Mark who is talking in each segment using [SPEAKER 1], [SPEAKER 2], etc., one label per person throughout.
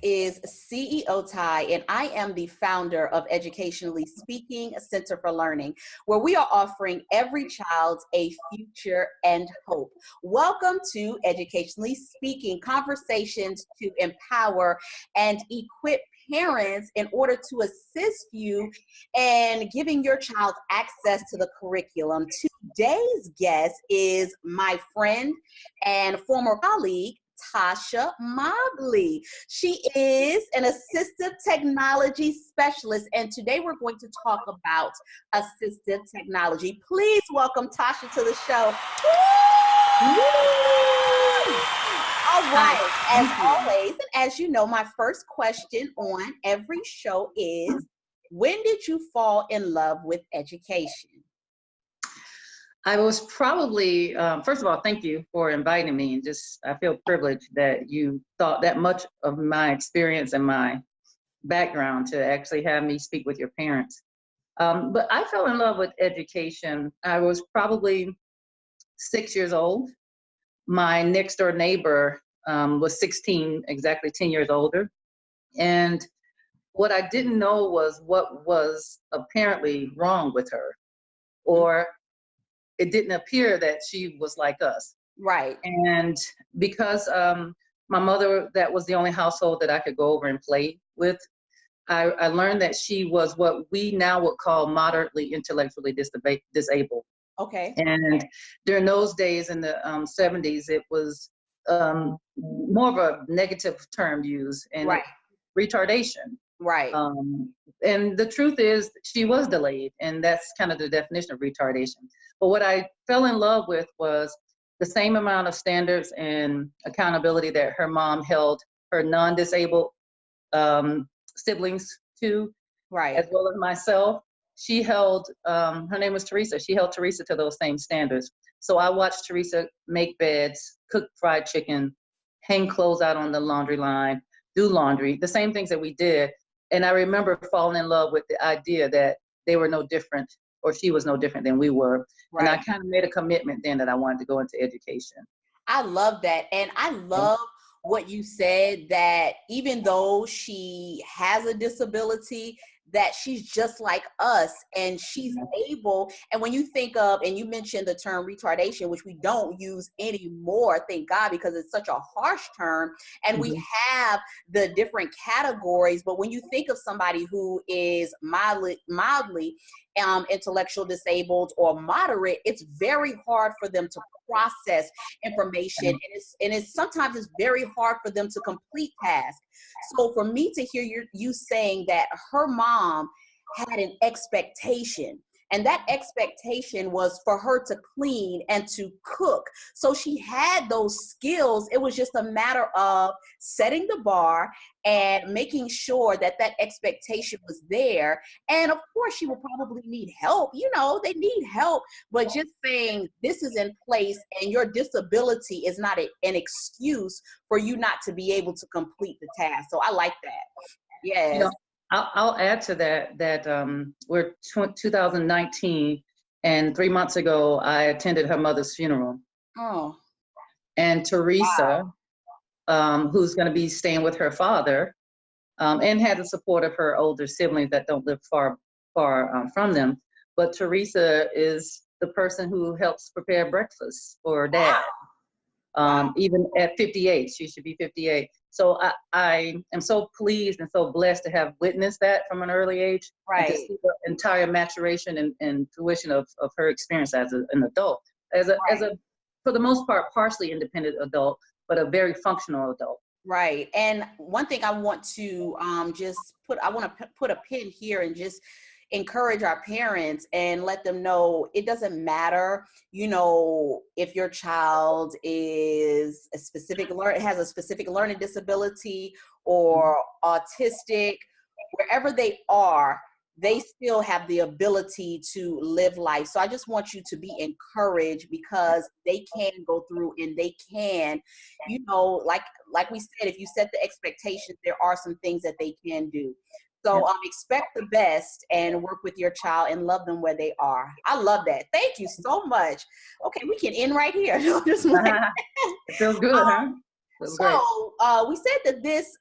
[SPEAKER 1] is CEO Ty, and I am the founder of Educationally Speaking, a Center for Learning, where we are offering every child a future and hope. Welcome to Educationally Speaking, conversations to empower and equip parents in order to assist you in giving your child access to the curriculum. Today's guest is my friend and former colleague, Tosha Mobley. She is an assistive technology specialist, and today we're going to talk about assistive technology. Please welcome Tosha to the show. All right, as always, and as you know, my first question on every show is, when did you fall in love with education?
[SPEAKER 2] I was probably, first of all, thank you for inviting me. And I feel privileged that you thought that much of my experience and my background to actually have me speak with your parents. But I fell in love with education. I was probably 6 years old. My next door neighbor was 16, exactly 10 years older. And what I didn't know was what was apparently wrong with her, or it didn't appear that she was like us.
[SPEAKER 1] Right.
[SPEAKER 2] And because my mother, that was the only household that I could go over and play with, I learned that she was what we now would call moderately intellectually disabled.
[SPEAKER 1] Okay.
[SPEAKER 2] And during those days in the 70s, it was more of a negative term used, and
[SPEAKER 1] right.
[SPEAKER 2] Retardation.
[SPEAKER 1] Right.
[SPEAKER 2] And the truth is, she was delayed, and that's kind of the definition of retardation. But what I fell in love with was the same amount of standards and accountability that her mom held her non-disabled siblings to,
[SPEAKER 1] right,
[SPEAKER 2] as well as myself. She held, her name was Teresa, she held Teresa to those same standards. So I watched Teresa make beds, cook fried chicken, hang clothes out on the laundry line, do laundry, the same things that we did. And I remember falling in love with the idea that they were no different, or she was no different than we were. Right. And I kind of made a commitment then that I wanted to go into education.
[SPEAKER 1] I love that. And I love what you said, that even though she has a disability, that she's just like us and she's able. And when you think of, and you mentioned the term retardation, which we don't use anymore, thank God, because it's such a harsh term, and we have the different categories. But when you think of somebody who is mildly intellectual disabled or moderate, it's very hard for them to process information, and it's sometimes it's very hard for them to complete tasks. So for me to hear you saying that her mom had an expectation, and that expectation was for her to clean and to cook. So she had those skills. It was just a matter of setting the bar and making sure that that expectation was there. And of course, she will probably need help. You know, they need help, but just saying this is in place and your disability is not an excuse for you not to be able to complete the task. So I like that. Yes.
[SPEAKER 2] You know, I'll add to that we're 2019, and 3 months ago, I attended her mother's funeral.
[SPEAKER 1] Oh.
[SPEAKER 2] And Teresa, who's going to be staying with her father, and had the support of her older siblings that don't live far from them. But Teresa is the person who helps prepare breakfast for Dad. Even at 58, she should be 58. So I am so pleased and so blessed to have witnessed that from an early age.
[SPEAKER 1] Right.
[SPEAKER 2] And to see the entire maturation and fruition of her experience as an adult, as a for the most part, partially independent adult, but a very functional adult.
[SPEAKER 1] Right. And one thing I want to put a pin here and just encourage our parents and let them know it doesn't matter, you know, if your child is has a specific learning disability or autistic, wherever they are, they still have the ability to live life. So I just want you to be encouraged, because they can go through and they can, you know, like we said, if you set the expectations, there are some things that they can do. So expect the best and work with your child and love them where they are. I love that. Thank you so much. Okay, we can end right here.
[SPEAKER 2] It feels good, huh?
[SPEAKER 1] So we said that this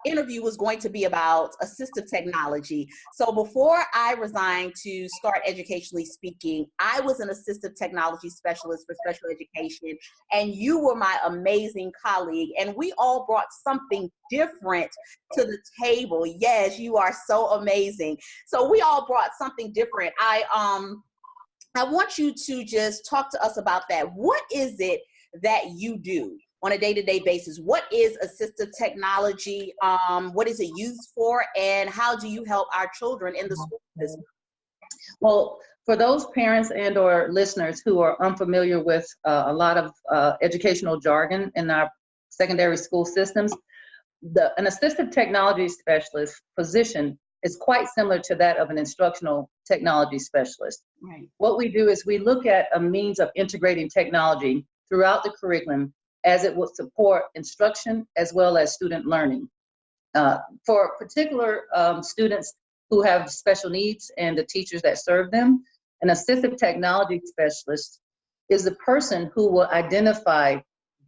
[SPEAKER 1] interview was going to be about assistive technology. So before I resigned to start Educationally Speaking, I was an assistive technology specialist for special education, and you were my amazing colleague, and we all brought something different to the table. Yes, you are so amazing. So we all brought something different. I want you to just talk to us about that. What is it that you do on a day-to-day basis? What is assistive technology? What is it used for? And how do you help our children in the school system?
[SPEAKER 2] Well, for those parents and or listeners who are unfamiliar with a lot of educational jargon in our secondary school systems, an assistive technology specialist position is quite similar to that of an instructional technology specialist.
[SPEAKER 1] Right.
[SPEAKER 2] What we do is we look at a means of integrating technology throughout the curriculum as it will support instruction as well as student learning. For particular students who have special needs and the teachers that serve them, an assistive technology specialist is the person who will identify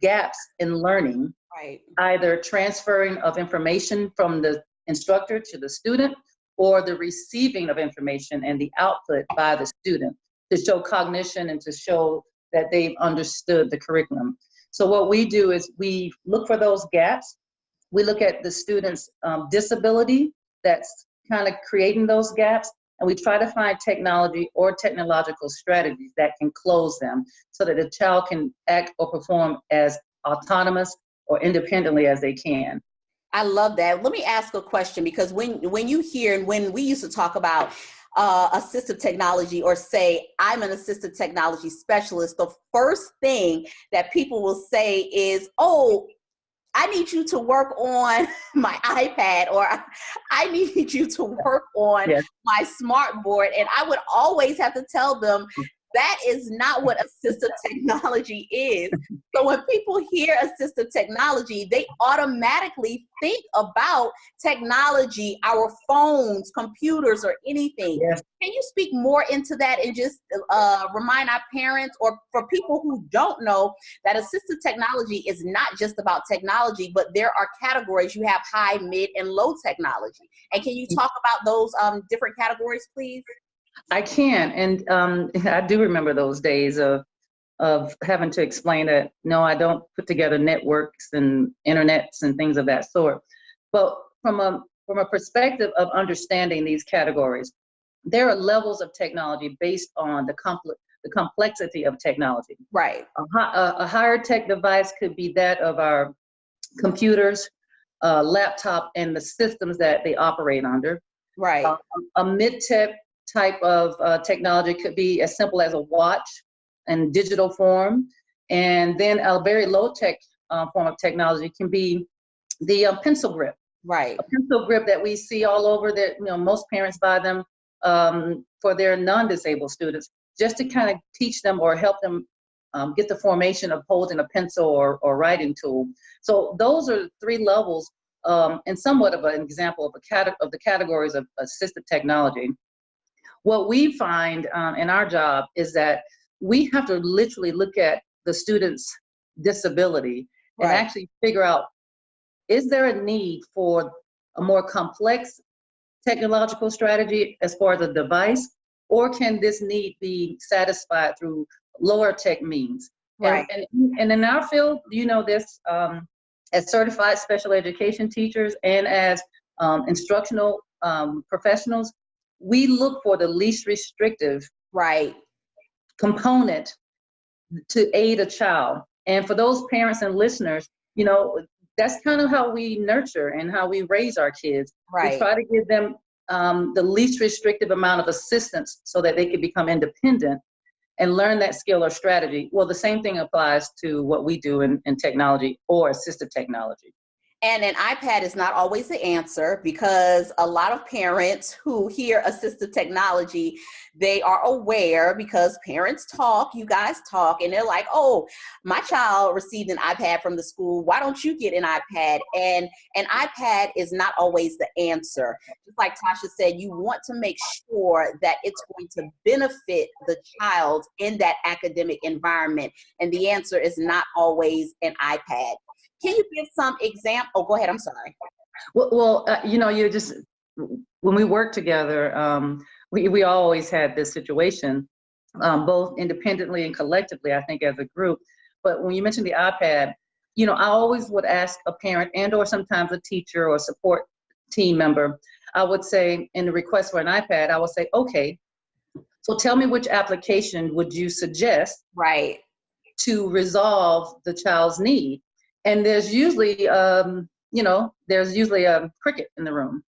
[SPEAKER 2] gaps in learning,
[SPEAKER 1] Right.
[SPEAKER 2] either transferring of information from the instructor to the student or the receiving of information and the output by the student to show cognition and to show that they've understood the curriculum. So what we do is we look for those gaps. We look at the student's disability that's kind of creating those gaps, and we try to find technology or technological strategies that can close them so that the child can act or perform as autonomous or independently as they can.
[SPEAKER 1] I love that. Let me ask a question, because when you hear, and when we used to talk about assistive technology, or say I'm an assistive technology specialist, the first thing that people will say is, oh, I need you to work on my iPad, or I need you to work on
[SPEAKER 2] Yes.
[SPEAKER 1] my smart board. And I would always have to tell them that is not what assistive technology is. So when people hear assistive technology, they automatically think about technology, our phones, computers, or anything.
[SPEAKER 2] Yes.
[SPEAKER 1] Can you speak more into that and just remind our parents, or for people who don't know, that assistive technology is not just about technology, but there are categories. You have high, mid, and low technology. And can you talk about those different categories, please?
[SPEAKER 2] I can, and I do remember those days of having to explain that, no, I don't put together networks and internets and things of that sort. But from a perspective of understanding these categories, there are levels of technology based on the complexity of technology.
[SPEAKER 1] Right.
[SPEAKER 2] A higher tech device could be that of our computers, laptop, and the systems that they operate under.
[SPEAKER 1] Right.
[SPEAKER 2] A mid-tech type of technology could be as simple as a watch in digital form. And then a very low-tech form of technology can be the pencil grip.
[SPEAKER 1] Right.
[SPEAKER 2] A pencil grip that we see all over that, most parents buy them for their non-disabled students, just to kind of teach them or help them get the formation of holding a pencil or writing tool. So those are three levels and somewhat of an example of the categories of assistive technology. What we find in our job is that we have to literally look at the student's disability and
[SPEAKER 1] Right.
[SPEAKER 2] actually figure out, is there a need for a more complex technological strategy as far as a device, or can this need be satisfied through lower tech means?
[SPEAKER 1] Right.
[SPEAKER 2] And in our field, this, as certified special education teachers and as instructional professionals, we look for the least restrictive
[SPEAKER 1] Right.
[SPEAKER 2] component to aid a child. And for those parents and listeners, that's kind of how we nurture and how we raise our kids.
[SPEAKER 1] Right.
[SPEAKER 2] We try to give them the least restrictive amount of assistance so that they can become independent and learn that skill or strategy. Well, the same thing applies to what we do in technology or assistive technology.
[SPEAKER 1] And an iPad is not always the answer, because a lot of parents who hear assistive technology, they are aware, because parents talk, you guys talk, and they're like, oh, my child received an iPad from the school. Why don't you get an iPad? And an iPad is not always the answer. Just like Tosha said, you want to make sure that it's going to benefit the child in that academic environment. And the answer is not always an iPad. Can you give some example? Oh, go ahead. I'm sorry.
[SPEAKER 2] You know, you just, when we work together, we always had this situation, both independently and collectively, I think, as a group. But when you mentioned the iPad, you know, I always would ask a parent and or sometimes a teacher or support team member, I would say in the request for an iPad, I would say, okay, so tell me which application would you suggest
[SPEAKER 1] Right.
[SPEAKER 2] to resolve the child's need? And there's usually, you know, there's usually a cricket in the room.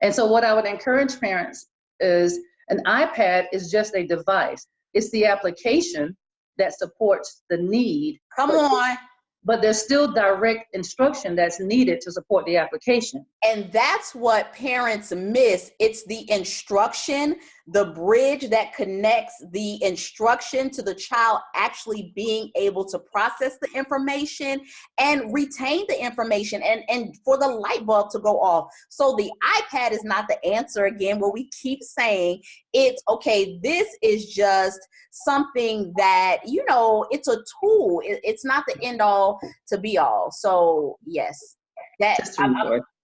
[SPEAKER 2] And so what I would encourage parents is an iPad is just a device. It's the application that supports the need.
[SPEAKER 1] Come on.
[SPEAKER 2] But there's still direct instruction that's needed to support the application.
[SPEAKER 1] And that's what parents miss. It's the instruction, the bridge that connects the instruction to the child actually being able to process the information and retain the information and for the light bulb to go off. So the iPad is not the answer. Again, what we keep saying, it's okay, this is just something that, you know, it's a tool. It's not the end all to be all. So yes, that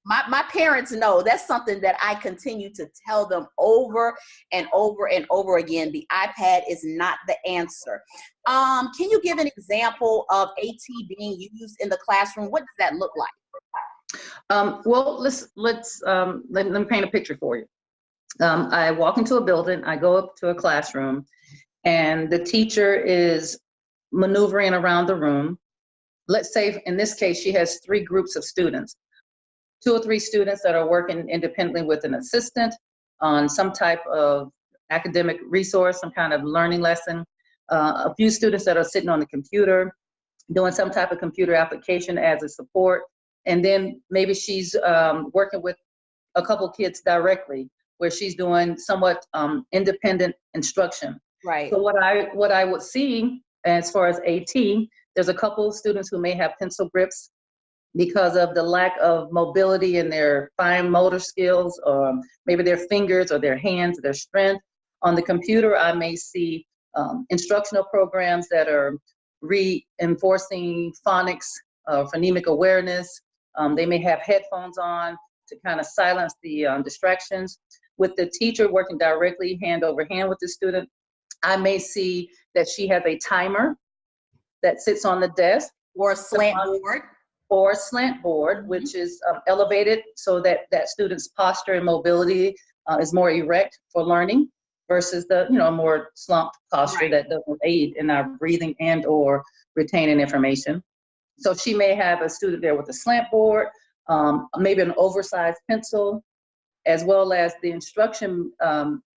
[SPEAKER 1] my parents know that's something that I continue to tell them over and over and over again. The iPad is not the answer. Can you give an example of AT being used in the classroom? What does that look like?
[SPEAKER 2] Well, let me paint a picture for you. I walk into a building, I go up to a classroom, and the teacher is maneuvering around the room. Let's say in this case, she has 3 groups of students. 2 or 3 students that are working independently with an assistant on some type of academic resource, some kind of learning lesson. A few students that are sitting on the computer, doing some type of computer application as a support. And then maybe she's working with a couple kids directly, where she's doing somewhat independent instruction.
[SPEAKER 1] Right.
[SPEAKER 2] So what I would see as far as AT, there's a couple of students who may have pencil grips because of the lack of mobility in their fine motor skills, or maybe their fingers or their hands, their strength. On the computer, I may see instructional programs that are reinforcing phonics, phonemic awareness. They may have headphones on to kind of silence the distractions. With the teacher working directly hand over hand with the student, I may see that she has a timer that sits on the desk.
[SPEAKER 1] Or a slant board.
[SPEAKER 2] Or a slant board, which is elevated so that that student's posture and mobility is more erect for learning, versus the more slumped posture that doesn't aid in our breathing and or retaining information. So she may have a student there with a slant board, maybe an oversized pencil, as well as the instruction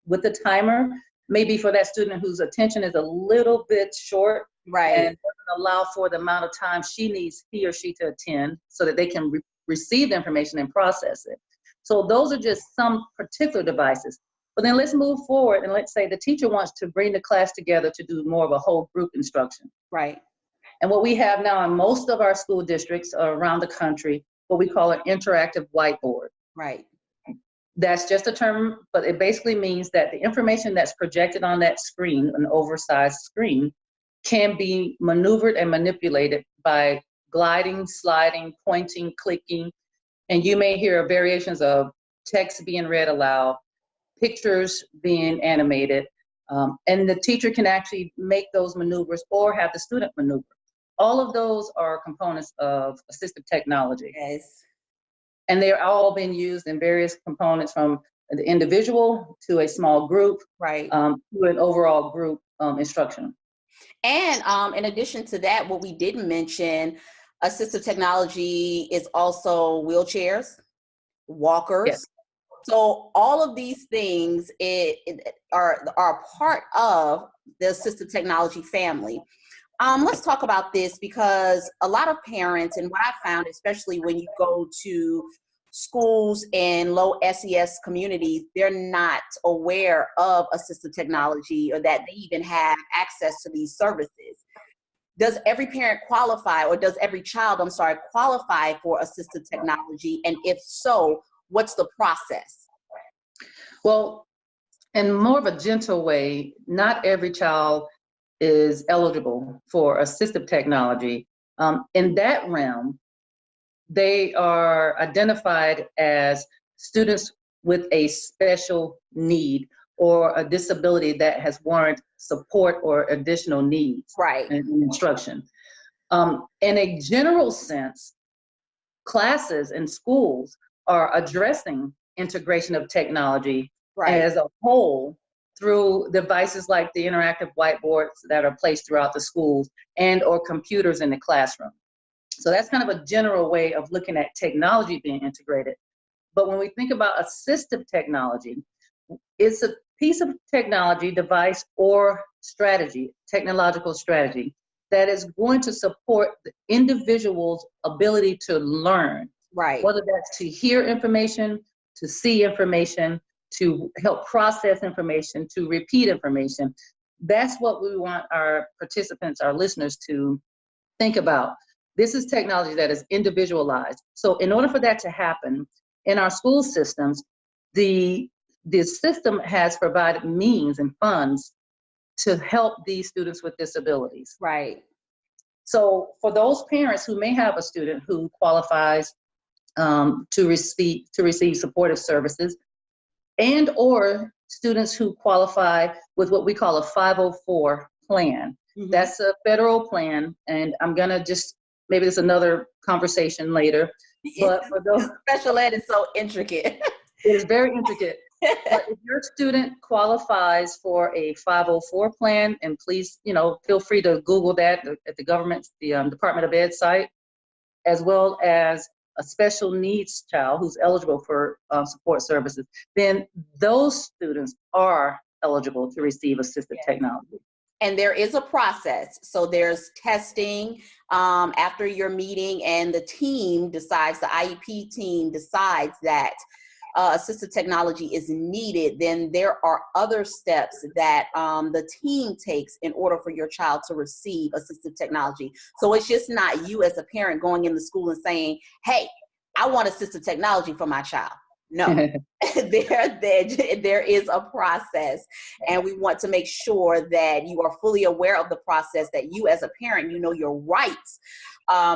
[SPEAKER 2] with the timer, maybe for that student whose attention is a little bit short,
[SPEAKER 1] right,
[SPEAKER 2] and doesn't allow for the amount of time he or she to attend so that they can receive the information and process it. So those are just some particular devices. But then let's move forward, and let's say the teacher wants to bring the class together to do more of a whole group instruction.
[SPEAKER 1] Right.
[SPEAKER 2] And what we have now in most of our school districts around the country, what we call an interactive whiteboard.
[SPEAKER 1] Right.
[SPEAKER 2] That's just a term, but it basically means that the information that's projected on that screen, an oversized screen, can be maneuvered and manipulated by gliding, sliding, pointing, clicking, and you may hear variations of text being read aloud, pictures being animated, and the teacher can actually make those maneuvers or have the student maneuver. All of those are components of assistive technology.
[SPEAKER 1] Yes.
[SPEAKER 2] And they're all being used in various components, from the individual to a small group,
[SPEAKER 1] right,
[SPEAKER 2] to an overall group instruction.
[SPEAKER 1] And in addition to that, what we didn't mention, assistive technology is also wheelchairs, walkers.
[SPEAKER 2] Yes.
[SPEAKER 1] So all of these things are part of the assistive technology family. Let's talk about this, because a lot of parents, and what I found, especially when you go to schools in low SES communities, they're not aware of assistive technology, or that they even have access to these services. Does every parent qualify, or does every child, qualify for assistive technology? And if so, what's the process?
[SPEAKER 2] Well, in more of a gentle way, not every child is eligible for assistive technology. In that realm, they are identified as students with a special need or a disability that has warrant support or additional needs
[SPEAKER 1] Right.
[SPEAKER 2] and instruction. In a general sense, classes and schools are addressing integration of technology
[SPEAKER 1] Right.
[SPEAKER 2] as a whole through devices like the interactive whiteboards that are placed throughout the schools and or computers in the classroom. So that's kind of a general way of looking at technology being integrated. But when we think about assistive technology, it's a piece of technology, device, or strategy, technological strategy, that is going to support the individual's ability to learn.
[SPEAKER 1] Right.
[SPEAKER 2] Whether that's to hear information, to see information, to help process information, to repeat information. That's what we want our participants, our listeners, to think about. This is technology that is individualized. So in order for that to happen, in our school systems, the system has provided means and funds to help these students with disabilities.
[SPEAKER 1] Right.
[SPEAKER 2] So for those parents who may have a student who qualifies to receive supportive services, and or students who qualify with what we call a 504 plan. Mm-hmm. That's a federal plan, and I'm gonna just, maybe it's another conversation later. But for those,
[SPEAKER 1] special ed is so intricate.
[SPEAKER 2] It is very intricate. But if your student qualifies for a 504 plan, and please, feel free to Google that at the government's, the Department of Ed site, as well as a special needs child who's eligible for support services, then those students are eligible to receive assistive technology.
[SPEAKER 1] And there is a process. So there's testing after your meeting, and the team decides, the IEP team decides that assistive technology is needed. Then there are other steps that the team takes in order for your child to receive assistive technology. So it's just not you as a parent going in the school and saying, hey, I want assistive technology for my child. No, there is a process, and we want to make sure that you are fully aware of the process, that you as a parent, you know your rights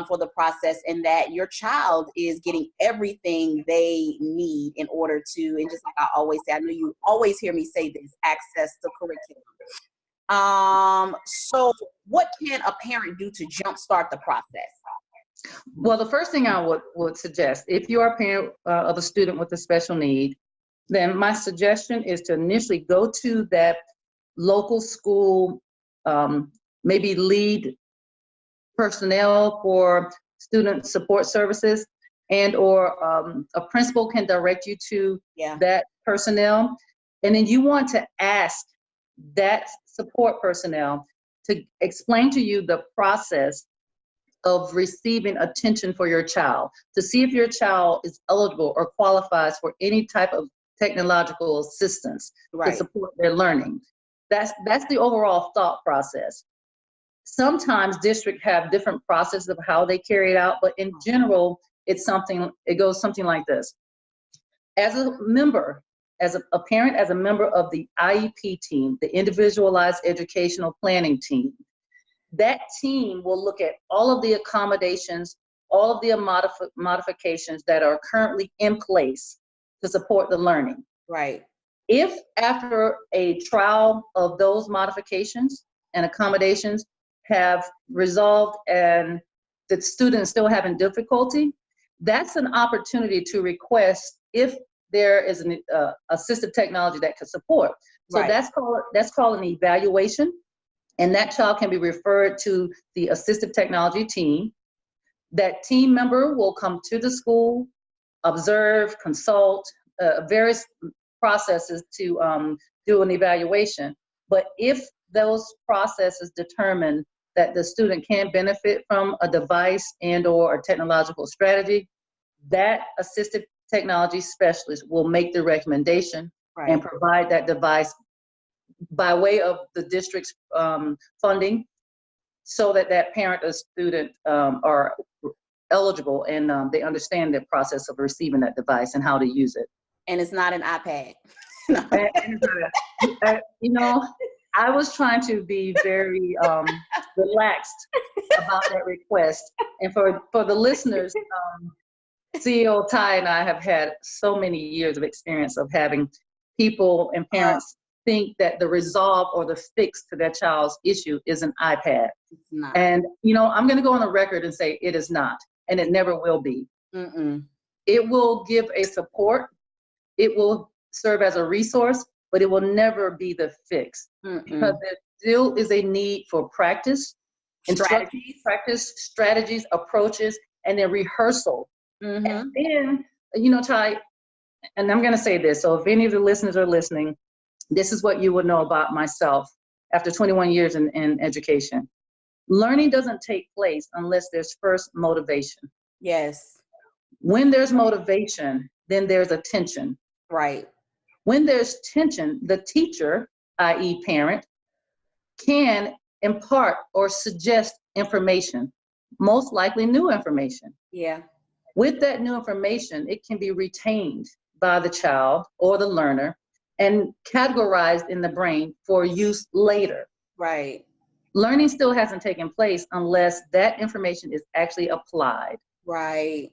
[SPEAKER 1] for the process, and that your child is getting everything they need in order to, and just like I always say, I know you always hear me say this, access to curriculum. So what can a parent do to jumpstart the process?
[SPEAKER 2] Well, the first thing I would suggest, if you are a parent of a student with a special need, then my suggestion is to initially go to that local school, maybe lead personnel for student support services, and or a principal can direct you to that personnel. And then you want to ask that support personnel to explain to you the process of receiving attention for your child, to see if your child is eligible or qualifies for any type of technological assistance to support their learning. That's the overall thought process. Sometimes districts have different processes of how they carry it out, but in general, it goes something like this. As a member, as a parent, as a member of the IEP team, the Individualized Educational Planning team, that team will look at all of the accommodations, all of the modifications that are currently in place to support the learning.
[SPEAKER 1] Right.
[SPEAKER 2] If after a trial of those modifications and accommodations have resolved and the student is still having difficulty, that's an opportunity to request if there is an assistive technology that could support. So that's called an evaluation. And that child can be referred to the assistive technology team. That team member will come to the school, observe, consult, various processes to do an evaluation. But if those processes determine that the student can benefit from a device and or a technological strategy, that assistive technology specialist will make the recommendation and provide that device by way of the district's funding, so that parent or student are eligible and they understand the process of receiving that device and how to use it.
[SPEAKER 1] And it's not an iPad.
[SPEAKER 2] I was trying to be very relaxed about that request. And for the listeners, CEO Ty and I have had so many years of experience of having people and parents think that the resolve or the fix to their child's issue is an iPad.
[SPEAKER 1] It's not.
[SPEAKER 2] And, I'm going to go on the record and say it is not, and it never will be.
[SPEAKER 1] Mm-mm.
[SPEAKER 2] It will give a support. It will serve as a resource, but it will never be the fix.
[SPEAKER 1] Mm-mm.
[SPEAKER 2] Because there still is a need for practice, strategies, approaches, and then rehearsal.
[SPEAKER 1] Mm-hmm.
[SPEAKER 2] And then, Ty, and I'm going to say this, so if any of the listeners are listening, this is what you would know about myself after 21 years in education. Learning doesn't take place unless there's first motivation.
[SPEAKER 1] Yes.
[SPEAKER 2] When there's motivation, then there's attention.
[SPEAKER 1] Right.
[SPEAKER 2] When there's tension, the teacher, i.e. parent, can impart or suggest information, most likely new information.
[SPEAKER 1] Yeah.
[SPEAKER 2] With that new information, it can be retained by the child or the learner and categorized in the brain for use later.
[SPEAKER 1] Right.
[SPEAKER 2] Learning still hasn't taken place unless that information is actually applied.
[SPEAKER 1] Right.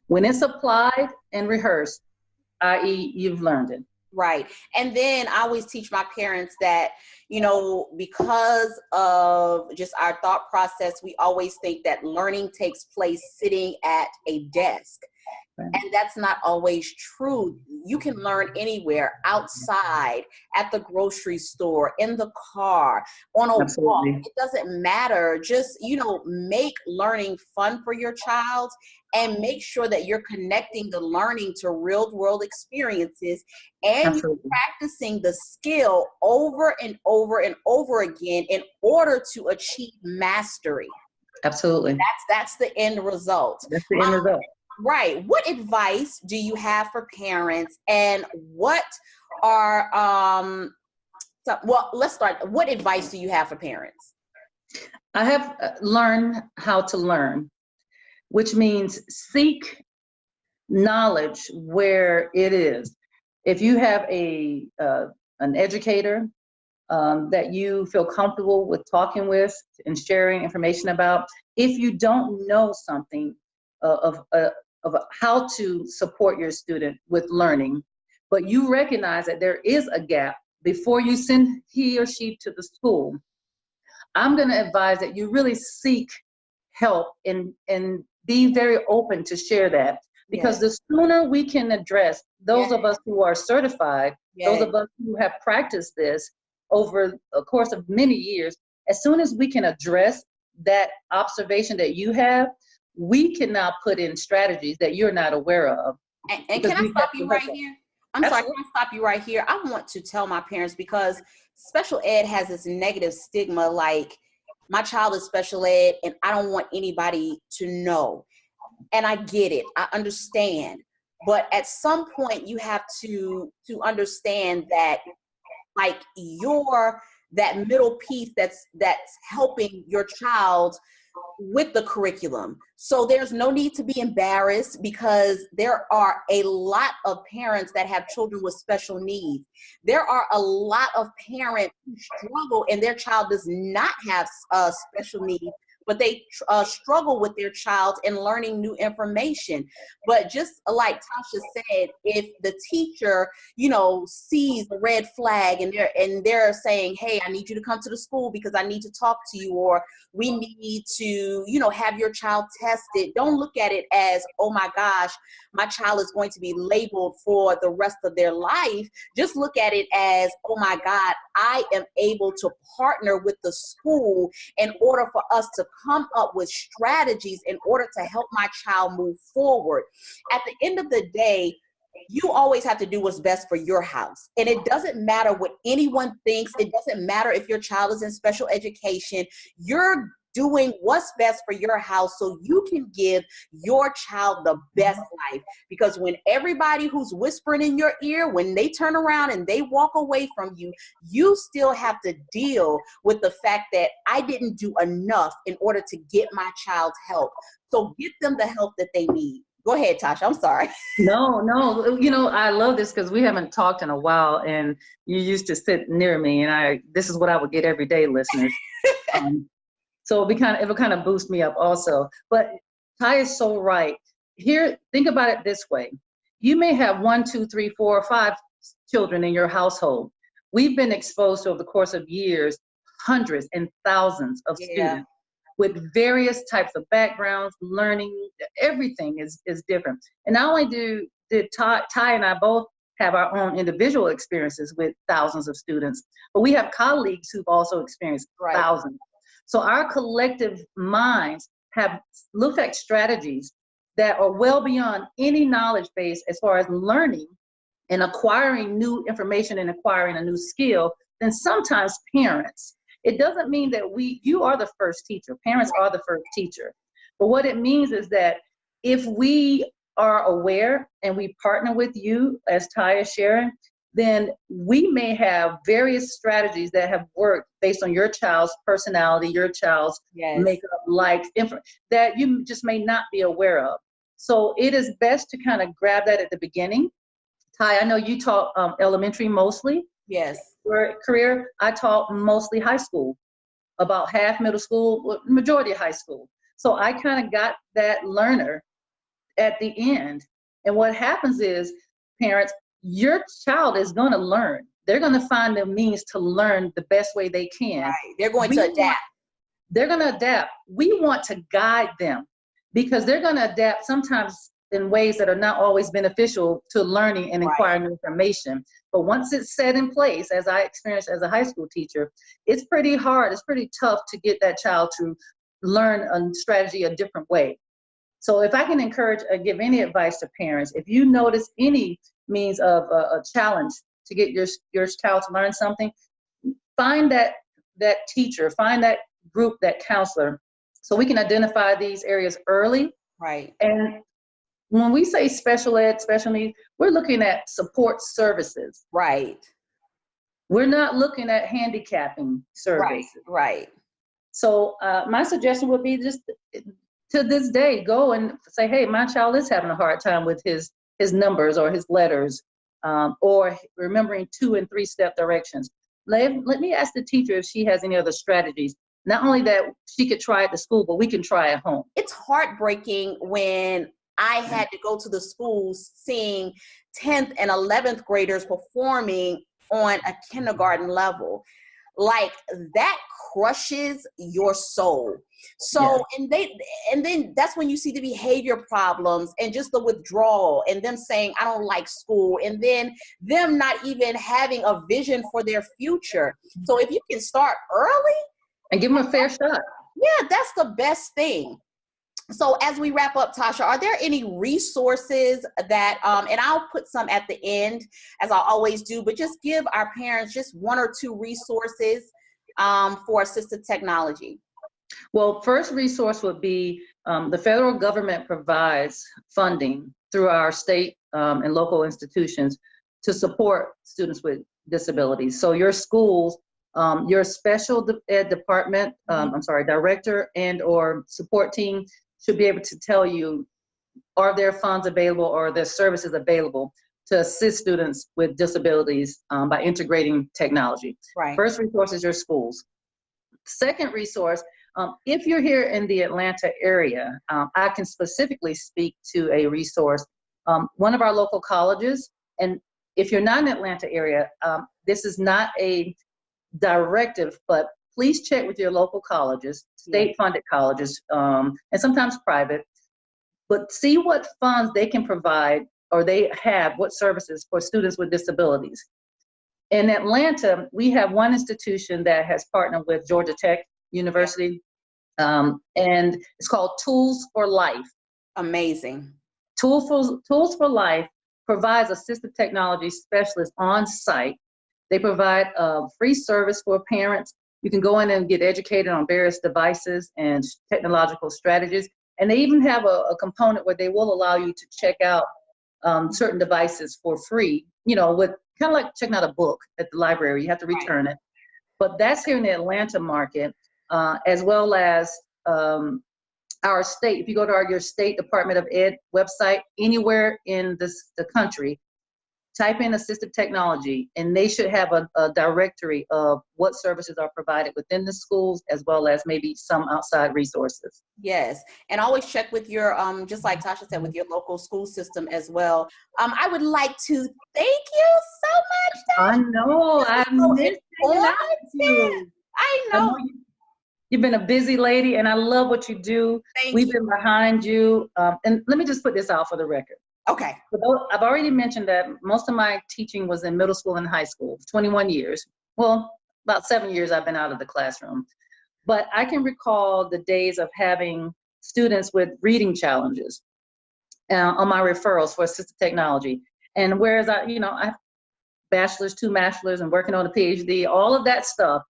[SPEAKER 2] When it's applied and rehearsed, i.e. you've learned it.
[SPEAKER 1] Right. And then I always teach my parents that, because of just our thought process, we always think that learning takes place sitting at a desk. And that's not always true. You can learn anywhere, outside, at the grocery store, in the car, on a walk. It doesn't matter. Just, make learning fun for your child and make sure that you're connecting the learning to real world experiences and you're practicing the skill over and over and over again in order to achieve mastery.
[SPEAKER 2] Absolutely.
[SPEAKER 1] That's the end result.
[SPEAKER 2] That's the end result.
[SPEAKER 1] Right. What advice do you have for parents, and what are let's start. What advice do you have for parents?
[SPEAKER 2] I have learned how to learn, which means seek knowledge where it is. If you have an educator that you feel comfortable with talking with and sharing information about, if you don't know something of how to support your student with learning, but you recognize that there is a gap before you send he or she to the school, I'm going to advise that you really seek help and be very open to share that, because the sooner we can address those of us who are certified, those of us who have practiced this over a course of many years, as soon as we can address that observation that you have, we can now put in strategies that you're not aware of.
[SPEAKER 1] And can I stop you right here? I'm sorry, can I stop you right here? I want to tell my parents, because special ed has this negative stigma, like my child is special ed and I don't want anybody to know. And I get it, I understand. But at some point you have to understand that, like, you're that middle piece that's helping your child with the curriculum. So there's no need to be embarrassed, because there are a lot of parents that have children with special needs. There are a lot of parents who struggle and their child does not have special needs, but they struggle with their child in learning new information. But just like Tosha said, if the teacher, sees a red flag and they're saying, hey, I need you to come to the school because I need to talk to you, or we need to, have your child tested. Don't look at it as, oh my gosh, my child is going to be labeled for the rest of their life. Just look at it as, oh my God, I am able to partner with the school in order for us to come up with strategies in order to help my child move forward. At the end of the day, you always have to do what's best for your house. And it doesn't matter what anyone thinks. It doesn't matter if your child is in special education. You're doing what's best for your house so you can give your child the best life. Because when everybody who's whispering in your ear, when they turn around and they walk away from you, you still have to deal with the fact that I didn't do enough in order to get my child help. So get them the help that they need. Go ahead, Tosha. I'm sorry.
[SPEAKER 2] No. I love this because we haven't talked in a while, and you used to sit near me, and this is what I would get every day, listeners. So it would kind of boost me up also. But Ty is so right. here, think about it this way. You may have 1, 2, 3, 4, or 5 children in your household. We've been exposed to, over the course of years, hundreds and thousands of students with various types of backgrounds, learning, everything is different. And not only did Ty and I both have our own individual experiences with thousands of students, but we have colleagues who've also experienced thousands. So our collective minds have looked at strategies that are well beyond any knowledge base as far as learning and acquiring new information and acquiring a new skill than sometimes parents. It doesn't mean that you are the first teacher. Parents are the first teacher. But what it means is that if we are aware and we partner with you, as Ty is sharing, then we may have various strategies that have worked based on your child's personality, your child's makeup, likes, that you just may not be aware of. So it is best to kind of grab that at the beginning. Ty, I know you taught elementary mostly.
[SPEAKER 1] Yes.
[SPEAKER 2] Your career, I taught mostly high school, about half middle school, majority of high school. So I kind of got that learner at the end. And what happens is, parents, your child is going to learn. They're going to find the means to learn the best way they can.
[SPEAKER 1] Right. They're going to adapt.
[SPEAKER 2] They're going to adapt. We want to guide them because they're going to adapt sometimes in ways that are not always beneficial to learning and acquiring information. But once it's set in place, as I experienced as a high school teacher, it's pretty hard, it's pretty tough to get that child to learn a strategy a different way. So if I can encourage or give any advice to parents, if you notice any means of a challenge to get your child to learn something, find that teacher, find that group, that counselor, so we can identify these areas early.
[SPEAKER 1] Right.
[SPEAKER 2] And when we say special ed, special needs, we're looking at support services.
[SPEAKER 1] Right.
[SPEAKER 2] We're not looking at handicapping services.
[SPEAKER 1] Right.
[SPEAKER 2] So my suggestion would be just to this day, go and say, hey, my child is having a hard time with his numbers or his letters, or remembering 2- and 3-step directions. Let me ask the teacher if she has any other strategies. Not only that she could try at the school, but we can try at home.
[SPEAKER 1] It's heartbreaking when I had to go to the schools seeing 10th and 11th graders performing on a kindergarten level. Like, that crushes your soul. So, and then that's when you see the behavior problems and just the withdrawal and them saying, I don't like school, and then them not even having a vision for their future. So if you can start early
[SPEAKER 2] and give them a fair shot.
[SPEAKER 1] Yeah, that's the best thing. So as we wrap up, Tosha, are there any resources that, and I'll put some at the end, as I always do, but just give our parents just 1 or 2 resources for assistive technology?
[SPEAKER 2] Well, first resource would be the federal government provides funding through our state and local institutions to support students with disabilities. So your schools, your special ed department, director and or support team should be able to tell you, are there funds available or are there services available to assist students with disabilities by integrating technology.
[SPEAKER 1] Right.
[SPEAKER 2] First resource is your schools. Second resource, if you're here in the Atlanta area, I can specifically speak to a resource, one of our local colleges. And if you're not in the Atlanta area, this is not a directive, but please check with your local colleges, state-funded colleges, and sometimes private, but see what funds they can provide or they have, what services for students with disabilities. In Atlanta, we have one institution that has partnered with Georgia Tech University, and it's called Tools for Life.
[SPEAKER 1] Amazing.
[SPEAKER 2] Tools for Life provides assistive technology specialists on site. They provide a free service for parents. You can go in and get educated on various devices and technological strategies. And they even have a component where they will allow you to check out certain devices for free, you know, with kind of like checking out a book at the library. You have to return it. But that's here in the Atlanta market, as well as our state. If you go to your state Department of Ed website, anywhere in the country, type in assistive technology, and they should have a directory of what services are provided within the schools, as well as maybe some outside resources.
[SPEAKER 1] Yes, and always check with your, just like Tasha said, with your local school system as well. I would like to thank you so much,
[SPEAKER 2] I
[SPEAKER 1] Tasha.
[SPEAKER 2] know, I
[SPEAKER 1] So
[SPEAKER 2] miss hanging out with
[SPEAKER 1] informative.
[SPEAKER 2] you.
[SPEAKER 1] I
[SPEAKER 2] I
[SPEAKER 1] know.
[SPEAKER 2] know you've been a busy lady, and I love what you do.
[SPEAKER 1] Thank
[SPEAKER 2] We've
[SPEAKER 1] you.
[SPEAKER 2] been behind you. And let me just put this out for the record.
[SPEAKER 1] Okay.
[SPEAKER 2] I've already mentioned that most of my teaching was in middle school and high school, 21 years. Well, about 7 years I've been out of the classroom. But I can recall the days of having students with reading challenges on my referrals for assistive technology. And whereas I have bachelor's, 2 masters, and working on a PhD, all of that stuff,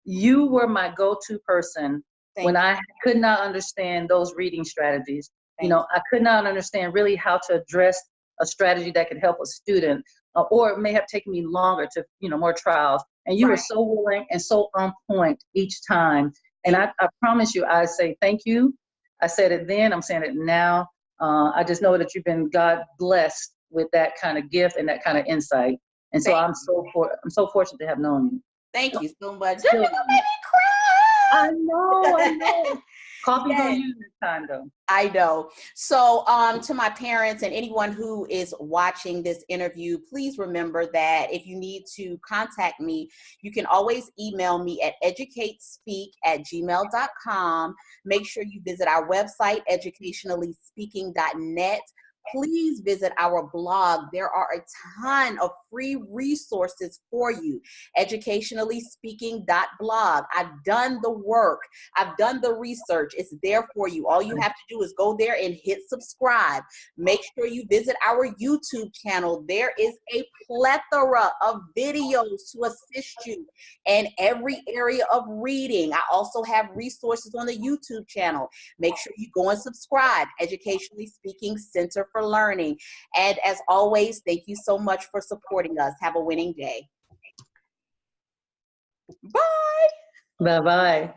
[SPEAKER 2] you were my go-to person when I could not understand those reading strategies. I could not understand really how to address a strategy that could help a student, or it may have taken me longer to, more trials. And you were so willing and so on point each time. And I promise you, I say thank you. I said it then, I'm saying it now. I just know that you've been God blessed with that kind of gift and that kind of insight. And so I'm so fortunate to have known you.
[SPEAKER 1] Thank you so much. You're gonna make me cry.
[SPEAKER 2] I know. Coffee's on you this time, though.
[SPEAKER 1] I know. So to my parents and anyone who is watching this interview, please remember that if you need to contact me, you can always email me at educatespeak@gmail.com. Make sure you visit our website, educationallyspeaking.net. Please visit our blog. There are a ton of free resources for you. Educationallyspeaking.blog. I've done the work. I've done the research. It's there for you. All you have to do is go there and hit subscribe. Make sure you visit our YouTube channel. There is a plethora of videos to assist you in every area of reading. I also have resources on the YouTube channel. Make sure you go and subscribe. Educationally Speaking Center for Learning. And as always, thank you so much for supporting us. Have a winning day. Bye.
[SPEAKER 2] Bye-bye.